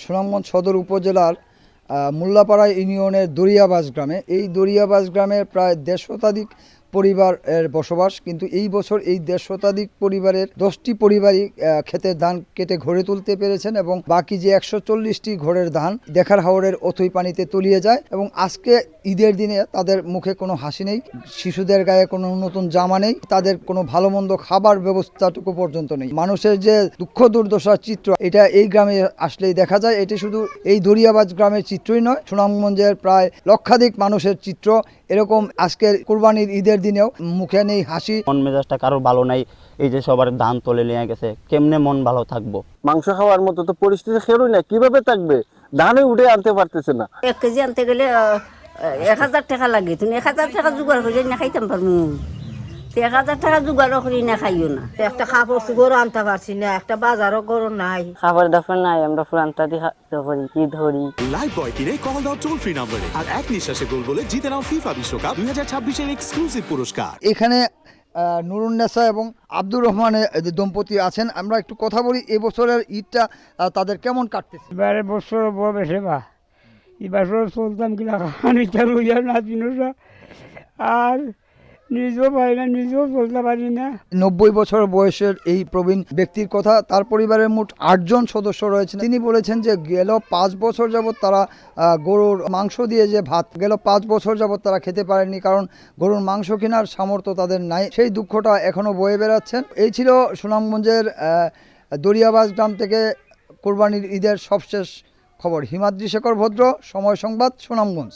সুনামগঞ্জ সদর উপজেলার মোল্লাপাড়া ইউনিয়নের দরিয়াবাজ গ্রামে এই দরিয়াবাজ গ্রামের প্রায় ১৫০ শতাধিক পরিবারের বসবাস। কিন্তু এই বছর এই ১৫০ শতাধিক পরিবারের ১০টি পরিবারই ক্ষেতের ধান কেটে ঘরে তুলতে পেরেছেন এবং বাকি যে ১৪০টি ঘরের ধান দেখার হাওরের অথই পানিতে তলিয়ে যায়। এবং আজকে ঈদের দিনে তাদের মুখে কোনো হাসি নেই, শিশুদের গায়ে কোনো নতুন জামা নেই, তাদের কোনো ভালো মন্দ খাবার ব্যবস্থাটুকু পর্যন্ত নেই। মানুষের যে দুঃখ দুর্দশার চিত্র এটা এই গ্রামে আসলেই দেখা যায়। এটি শুধু এই দরিয়াবাজ গ্রামের চিত্রই নয়, সুনামগঞ্জের প্রায় লক্ষাধিক মানুষের চিত্র এরকম। আজকের কুরবানির ঈদের দিনেও মুখে নেই হাসি, মন মেজাজটা কারোর ভালো নাই। এই যে সবার ধান তোলে নিয়ে গেছে, কেমনে মন ভালো থাকবো? মাংস খাওয়ার মতো তো পরিস্থিতি খেরোই না, কিভাবে থাকবে? ধানে উঠে আনতে পারতেছে না। 1 কেজি আনতে গেলে 1000 টাকা লাগে। তুমি 1000 টাকা জোগাড় করে না খাইতাম পারবো? 1000 টাকা জোগাড় করে না খাইও না। একটা কাপড় চোপড় আনতে পারছি না, একটা বাজারও গরম নাই, খাবার দাবার নাই, আমরা ফুরান্তা দিয়ে ধরি কি ধরি। লাইভ বয় কিনে কল দাও টোল ফ্রি নম্বরে আর এক নিঃশ্বাসে গোল বলে জিতে নাও ফিফা বিশ্বকাপ 2026 এর এক্সক্লুসিভ পুরস্কার। এখানে নুরুন্নেসা এবং আব্দুর রহমানের দম্পতি আছেন। আমরা একটু কথা বলি এবছরের ঈদটা তাদের কেমন কাটতেছে। এবারে বছর বড় বেশি বা এবছর চলতাম কিনা খানি চালু ইয়া না জিনিসটা, আর নিজেও পারি না, নিজেও চলতে পারি না। 90 বছর বয়সের এই প্রবীণ ব্যক্তির কথা, তার পরিবারের মোট 8 জন সদস্য রয়েছেন। তিনি বলেছেন যে গেল 5 বছর যাবৎ তারা গরুর মাংস দিয়ে যে ভাত গেল 5 বছর যাবৎ তারা খেতে পারেননি, কারণ গরুর মাংস কেনার সামর্থ্য তাদের নাই। সেই দুঃখটা এখনো বয়ে বেড়াচ্ছেন। এই ছিল সুনামগঞ্জের দরিয়াবাজ গ্রাম থেকে কোরবানির ঈদের সবশেষ খবর। হিমাদ্রি শেখর ভদ্র, সময় সংবাদ, সুনামগঞ্জ।